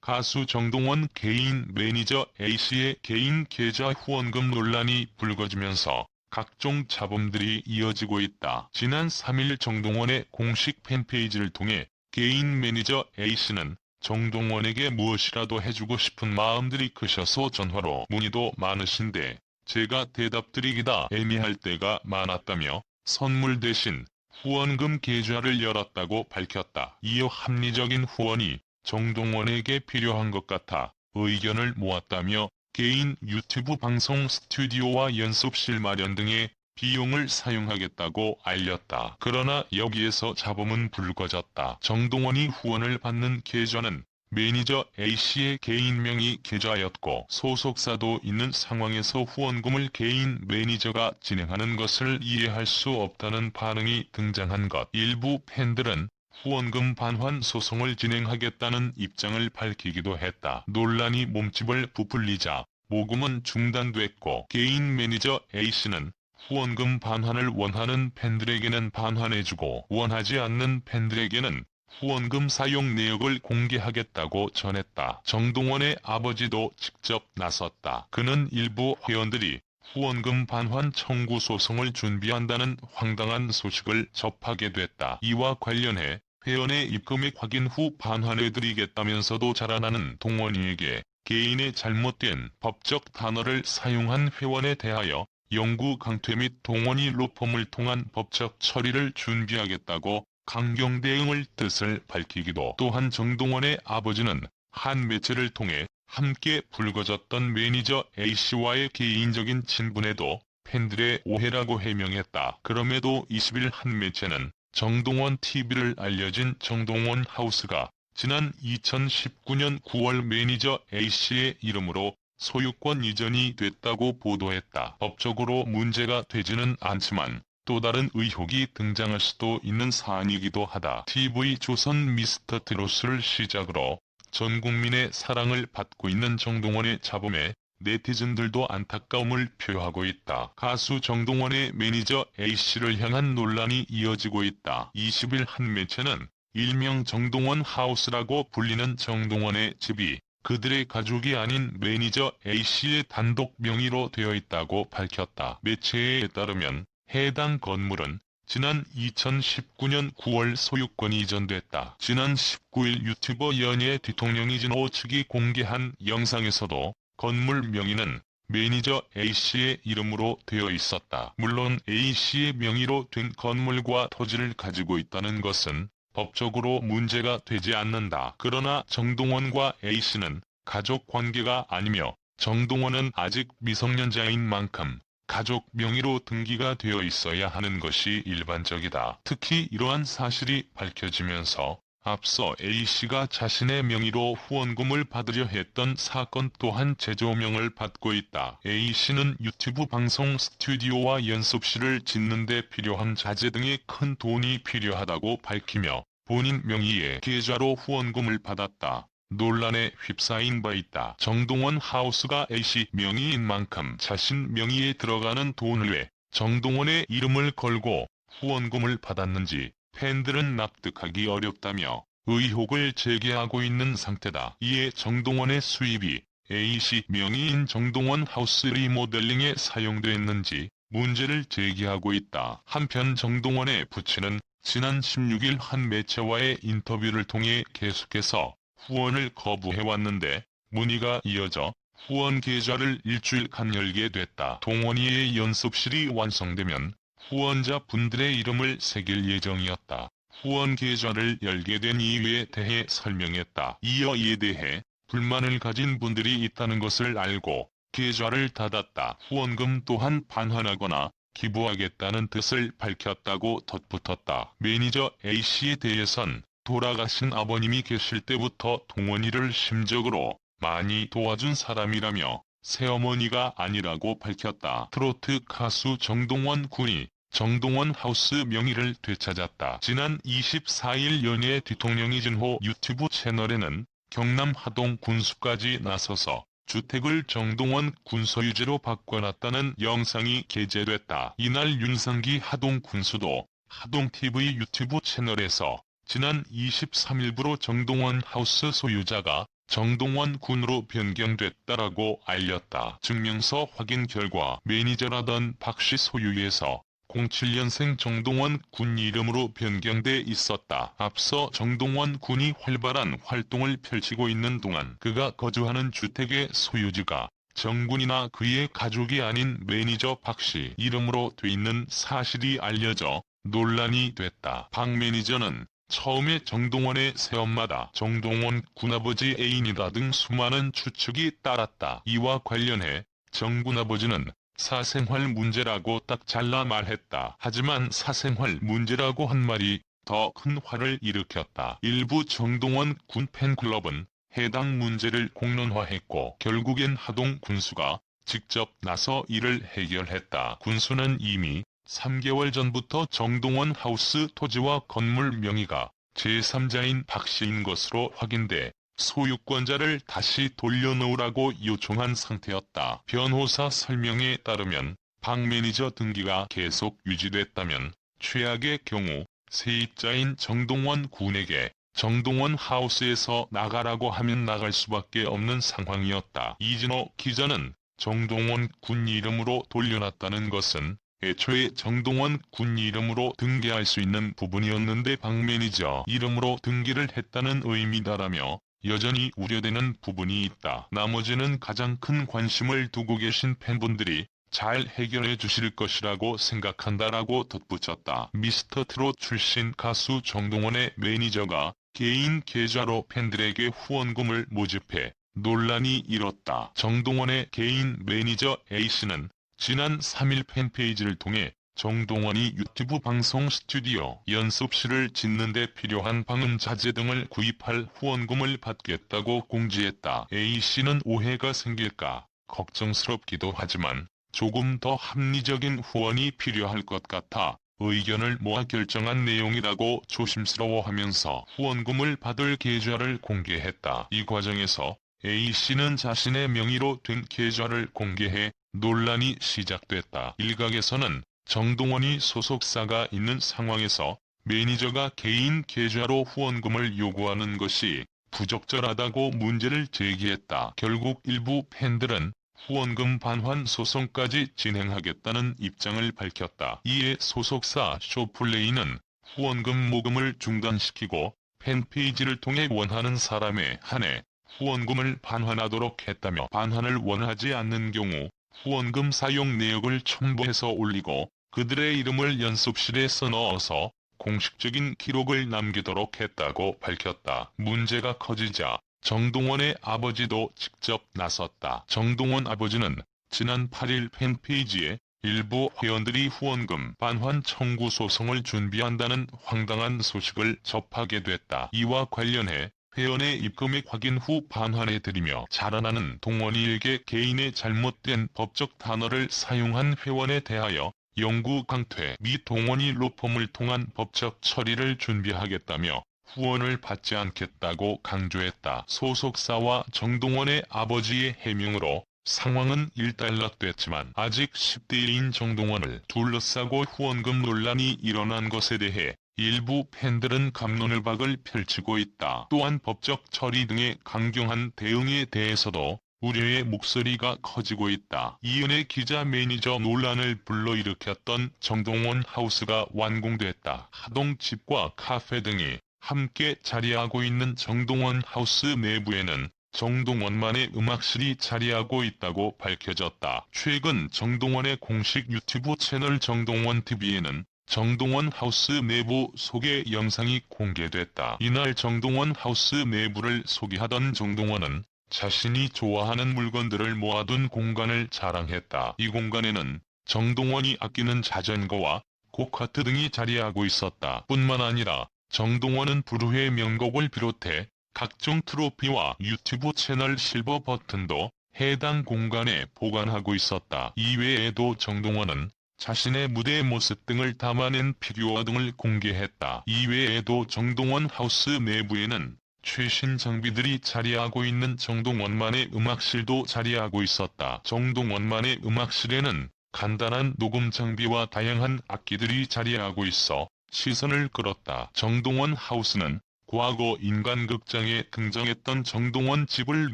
가수 정동원 개인 매니저 A씨의 개인 계좌 후원금 논란이 불거지면서 각종 잡음들이 이어지고 있다. 지난 3일 정동원의 공식 팬페이지를 통해 개인 매니저 A씨는 정동원에게 무엇이라도 해주고 싶은 마음들이 크셔서 전화로 문의도 많으신데 제가 대답드리기가 애매할 때가 많았다며 선물 대신 후원금 계좌를 열었다고 밝혔다. 이어 합리적인 후원이 정동원에게 필요한 것 같아 의견을 모았다며 개인 유튜브 방송 스튜디오와 연습실 마련 등의 비용을 사용하겠다고 알렸다. 그러나 여기에서 잡음은 불거졌다. 정동원이 후원을 받는 계좌는 매니저 A씨의 개인 명의 계좌였고 소속사도 있는 상황에서 후원금을 개인 매니저가 진행하는 것을 이해할 수 없다는 반응이 등장한 것. 일부 팬들은 후원금 반환 소송을 진행하겠다는 입장을 밝히기도 했다. 논란이 몸집을 부풀리자 모금은 중단됐고 개인 매니저 A씨는 후원금 반환을 원하는 팬들에게는 반환해주고 원하지 않는 팬들에게는 후원금 사용 내역을 공개하겠다고 전했다. 정동원의 아버지도 직접 나섰다. 그는 일부 회원들이 후원금 반환 청구 소송을 준비한다는 황당한 소식을 접하게 됐다. 이와 관련해 회원의 입금액 확인 후 반환해드리겠다면서도 자라나는 동원이에게 개인의 잘못된 법적 단어를 사용한 회원에 대하여 영구 강퇴 및 동원이 로펌을 통한 법적 처리를 준비하겠다고 강경 대응을 뜻을 밝히기도. 또한 정동원의 아버지는 한 매체를 통해 함께 불거졌던 매니저 A씨와의 개인적인 친분에도 팬들의 오해라고 해명했다. 그럼에도 20일 한 매체는 정동원 TV를 알려진 정동원 하우스가 지난 2019년 9월 매니저 A씨의 이름으로 소유권 이전이 됐다고 보도했다. 법적으로 문제가 되지는 않지만 또 다른 의혹이 등장할 수도 있는 사안이기도 하다. TV조선 미스터 트롯을 시작으로 전 국민의 사랑을 받고 있는 정동원의 잡음에 네티즌들도 안타까움을 표하고 있다. 가수 정동원의 매니저 A씨를 향한 논란이 이어지고 있다. 20일 한 매체는 일명 정동원 하우스라고 불리는 정동원의 집이 그들의 가족이 아닌 매니저 A씨의 단독 명의로 되어 있다고 밝혔다. 매체에 따르면 해당 건물은 지난 2019년 9월 소유권이 이전됐다. 지난 19일 유튜버 연예 뒤통령이진호 측이 공개한 영상에서도 건물 명의는 매니저 A씨의 이름으로 되어 있었다. 물론 A씨의 명의로 된 건물과 토지를 가지고 있다는 것은 법적으로 문제가 되지 않는다. 그러나 정동원과 A씨는 가족 관계가 아니며 정동원은 아직 미성년자인 만큼 가족 명의로 등기가 되어 있어야 하는 것이 일반적이다. 특히 이러한 사실이 밝혀지면서 앞서 A씨가 자신의 명의로 후원금을 받으려 했던 사건 또한 재조명을 받고 있다. A씨는 유튜브 방송 스튜디오와 연습실을 짓는 데 필요한 자재 등의 큰 돈이 필요하다고 밝히며 본인 명의의 계좌로 후원금을 받았다. 논란에 휩싸인 바 있다. 정동원 하우스가 A씨 명의인 만큼 자신 명의에 들어가는 돈을 왜 정동원의 이름을 걸고 후원금을 받았는지 팬들은 납득하기 어렵다며 의혹을 제기하고 있는 상태다. 이에 정동원의 수입이 A씨 명의인 정동원 하우스 리모델링에 사용됐는지 문제를 제기하고 있다. 한편 정동원의 부친은 지난 16일 한 매체와의 인터뷰를 통해 계속해서 후원을 거부해왔는데 문의가 이어져 후원 계좌를 일주일간 열게 됐다. 동원이의 연습실이 완성되면 후원자 분들의 이름을 새길 예정이었다. 후원 계좌를 열게 된 이유에 대해 설명했다. 이어 이에 대해 불만을 가진 분들이 있다는 것을 알고 계좌를 닫았다. 후원금 또한 반환하거나 기부하겠다는 뜻을 밝혔다고 덧붙였다. 매니저 A씨에 대해선 돌아가신 아버님이 계실 때부터 동원이를 심적으로 많이 도와준 사람이라며 새어머니가 아니라고 밝혔다. 트로트 가수 정동원 군이 정동원 하우스 명의를 되찾았다. 지난 24일 연예 뒤통령이진호 유튜브 채널에는 경남 하동 군수까지 나서서 주택을 정동원 군소유지로 바꿔놨다는 영상이 게재됐다. 이날 윤상기 하동 군수도 하동TV 유튜브 채널에서 지난 23일부로 정동원 하우스 소유자가 정동원 군으로 변경됐다라고 알렸다. 증명서 확인 결과 매니저라던 박씨 소유에서 07년생 정동원 군 이름으로 변경돼 있었다. 앞서 정동원 군이 활발한 활동을 펼치고 있는 동안 그가 거주하는 주택의 소유지가 정군이나 그의 가족이 아닌 매니저 박씨 이름으로 돼 있는 사실이 알려져 논란이 됐다. 박 매니저는 처음에 정동원의 새엄마다 정동원 군아버지 애인이다 등 수많은 추측이 따랐다. 이와 관련해 정군 아버지는 사생활 문제라고 딱 잘라 말했다. 하지만 사생활 문제라고 한 말이 더 큰 화를 일으켰다. 일부 정동원 군 팬클럽은 해당 문제를 공론화했고 결국엔 하동 군수가 직접 나서 이를 해결했다. 군수는 이미 3개월 전부터 정동원 하우스 토지와 건물 명의가 제3자인 박씨인 것으로 확인돼 소유권자를 다시 돌려놓으라고 요청한 상태였다. 변호사 설명에 따르면 박 매니저 등기가 계속 유지됐다면 최악의 경우 세입자인 정동원 군에게 정동원 하우스에서 나가라고 하면 나갈 수밖에 없는 상황이었다. 이진호 기자는 정동원 군 이름으로 돌려놨다는 것은 애초에 정동원 군 이름으로 등기할 수 있는 부분이었는데 박 매니저 이름으로 등기를 했다는 의미다라며 여전히 우려되는 부분이 있다. 나머지는 가장 큰 관심을 두고 계신 팬분들이 잘 해결해 주실 것이라고 생각한다라고 덧붙였다. 미스터트롯 출신 가수 정동원의 매니저가 개인 계좌로 팬들에게 후원금을 모집해 논란이 일었다. 정동원의 개인 매니저 A씨는 지난 3일 팬페이지를 통해 정동원이 유튜브 방송 스튜디오 연습실을 짓는 데 필요한 방음 자재 등을 구입할 후원금을 받겠다고 공지했다. A씨는 오해가 생길까 걱정스럽기도 하지만 조금 더 합리적인 후원이 필요할 것 같아 의견을 모아 결정한 내용이라고 조심스러워하면서 후원금을 받을 계좌를 공개했다. 이 과정에서 A씨는 자신의 명의로 된 계좌를 공개해 논란이 시작됐다. 일각에서는 정동원이 소속사가 있는 상황에서 매니저가 개인 계좌로 후원금을 요구하는 것이 부적절하다고 문제를 제기했다. 결국 일부 팬들은 후원금 반환 소송까지 진행하겠다는 입장을 밝혔다. 이에 소속사 쇼플레이는 후원금 모금을 중단시키고 팬페이지를 통해 원하는 사람에 한해 후원금을 반환하도록 했다며 반환을 원하지 않는 경우 후원금 사용 내역을 첨부해서 올리고 그들의 이름을 연습실에 써넣어서 공식적인 기록을 남기도록 했다고 밝혔다. 문제가 커지자 정동원의 아버지도 직접 나섰다. 정동원 아버지는 지난 8일 팬페이지에 일부 회원들이 후원금 반환 청구 소송을 준비한다는 황당한 소식을 접하게 됐다. 이와 관련해 회원의 입금액 확인 후 반환해드리며 자라나는 동원이에게 개인의 잘못된 법적 단어를 사용한 회원에 대하여 영구 강퇴 및 동원이 로펌을 통한 법적 처리를 준비하겠다며 후원을 받지 않겠다고 강조했다. 소속사와 정동원의 아버지의 해명으로 상황은 일단락됐지만 아직 10대인 정동원을 둘러싸고 후원금 논란이 일어난 것에 대해 일부 팬들은 갑론을박을 펼치고 있다. 또한 법적 처리 등의 강경한 대응에 대해서도 우려의 목소리가 커지고 있다. 이은혜 기자 매니저 논란을 불러일으켰던 정동원 하우스가 완공됐다. 하동 집과 카페 등이 함께 자리하고 있는 정동원 하우스 내부에는 정동원만의 음악실이 자리하고 있다고 밝혀졌다. 최근 정동원의 공식 유튜브 채널 정동원TV에는 정동원 하우스 내부 소개 영상이 공개됐다. 이날 정동원 하우스 내부를 소개하던 정동원은 자신이 좋아하는 물건들을 모아둔 공간을 자랑했다. 이 공간에는 정동원이 아끼는 자전거와 고카트 등이 자리하고 있었다. 뿐만 아니라 정동원은 불후의 명곡을 비롯해 각종 트로피와 유튜브 채널 실버 버튼도 해당 공간에 보관하고 있었다. 이외에도 정동원은 자신의 무대 모습 등을 담아낸 피규어 등을 공개했다. 이외에도 정동원 하우스 내부에는 최신 장비들이 자리하고 있는 정동원만의 음악실도 자리하고 있었다. 정동원만의 음악실에는 간단한 녹음 장비와 다양한 악기들이 자리하고 있어 시선을 끌었다. 정동원 하우스는 과거 인간극장에 등장했던 정동원 집을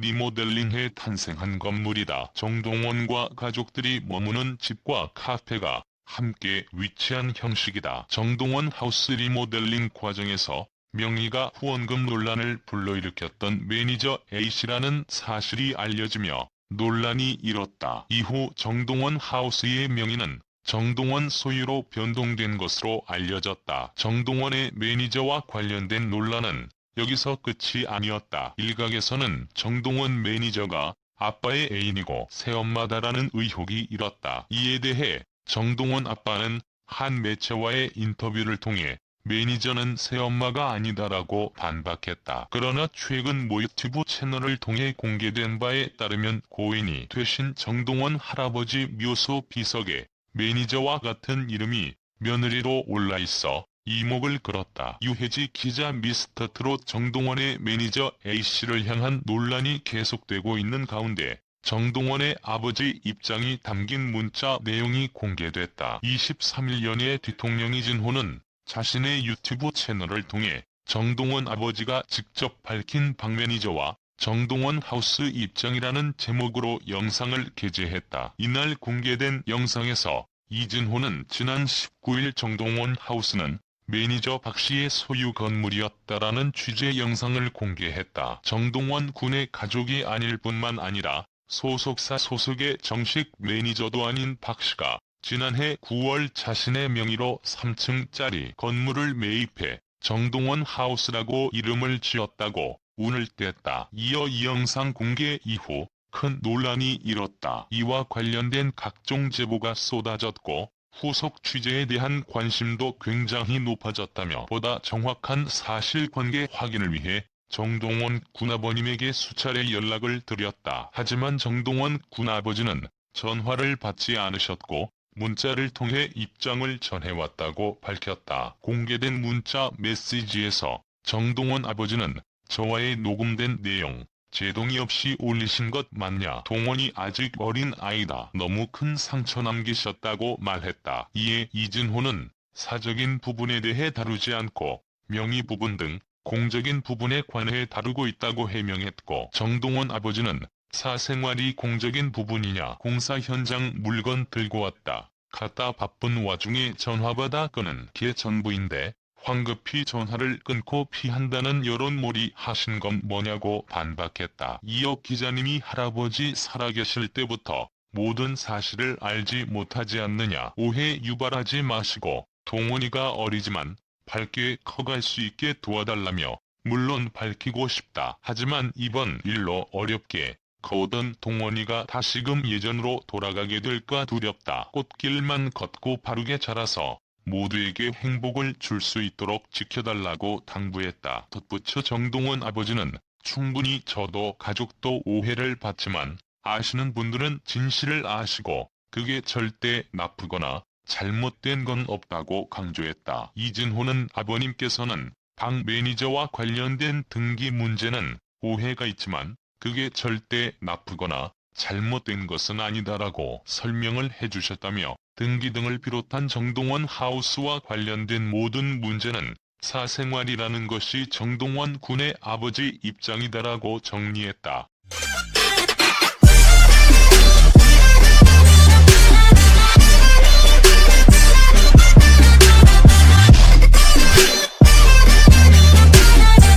리모델링해 탄생한 건물이다. 정동원과 가족들이 머무는 집과 카페가 함께 위치한 형식이다. 정동원 하우스 리모델링 과정에서 명의가 후원금 논란을 불러일으켰던 매니저 A씨라는 사실이 알려지며 논란이 일었다. 이후 정동원 하우스의 명의는 정동원 소유로 변동된 것으로 알려졌다. 정동원의 매니저와 관련된 논란은 여기서 끝이 아니었다. 일각에서는 정동원 매니저가 아빠의 애인이고 새엄마다라는 의혹이 일었다. 이에 대해 정동원 아빠는 한 매체와의 인터뷰를 통해 매니저는 새엄마가 아니다라고 반박했다. 그러나 최근 모 유튜브 채널을 통해 공개된 바에 따르면 고인이 되신 정동원 할아버지 묘소 비석에 매니저와 같은 이름이 며느리로 올라있어 이목을 끌었다. 유해지 기자 미스터트롯 정동원의 매니저 A씨를 향한 논란이 계속되고 있는 가운데 정동원의 아버지 입장이 담긴 문자 내용이 공개됐다. 23일 연예 뒤통령 이진호는 자신의 유튜브 채널을 통해 정동원 아버지가 직접 밝힌 박 매니저와 정동원 하우스 입장이라는 제목으로 영상을 게재했다. 이날 공개된 영상에서 이진호는 지난 19일 정동원 하우스는 매니저 박씨의 소유 건물이었다라는 취재 영상을 공개했다. 정동원 군의 가족이 아닐 뿐만 아니라 소속사 소속의 정식 매니저도 아닌 박씨가 지난해 9월 자신의 명의로 3층짜리 건물을 매입해 정동원 하우스라고 이름을 지었다고 운을 뗐다. 이어 이 영상 공개 이후 큰 논란이 일었다. 이와 관련된 각종 제보가 쏟아졌고 후속 취재에 대한 관심도 굉장히 높아졌다며 보다 정확한 사실관계 확인을 위해 정동원 군아버님에게 수차례 연락을 드렸다. 하지만 정동원 군아버지는 전화를 받지 않으셨고 문자를 통해 입장을 전해왔다고 밝혔다. 공개된 문자 메시지에서 정동원 아버지는 저와의 녹음된 내용 제동이 없이 올리신 것 맞냐? 동원이 아직 어린 아이다. 너무 큰 상처 남기셨다고 말했다. 이에 이진호는 사적인 부분에 대해 다루지 않고 명의 부분 등 공적인 부분에 관해 다루고 있다고 해명했고 정동원 아버지는 사생활이 공적인 부분이냐? 공사 현장 물건 들고 왔다. 갔다 바쁜 와중에 전화받아 끄는 게 전부인데 황급히 전화를 끊고 피한다는 여론몰이 하신 건 뭐냐고 반박했다. 이어 기자님이 할아버지 살아계실 때부터 모든 사실을 알지 못하지 않느냐. 오해 유발하지 마시고 동원이가 어리지만 밝게 커갈 수 있게 도와달라며 물론 밝히고 싶다. 하지만 이번 일로 어렵게 커오던 동원이가 다시금 예전으로 돌아가게 될까 두렵다. 꽃길만 걷고 바르게 자라서 모두에게 행복을 줄 수 있도록 지켜달라고 당부했다. 덧붙여 정동원 아버지는 충분히 저도 가족도 오해를 받지만 아시는 분들은 진실을 아시고 그게 절대 나쁘거나 잘못된 건 없다고 강조했다. 이진호는 아버님께서는 박 매니저와 관련된 등기 문제는 오해가 있지만 그게 절대 나쁘거나 잘못된 것은 아니다라고 설명을 해주셨다며 등기 등을 비롯한 정동원 하우스와 관련된 모든 문제는 사생활이라는 것이 정동원 군의 아버지 입장이다라고 정리했다.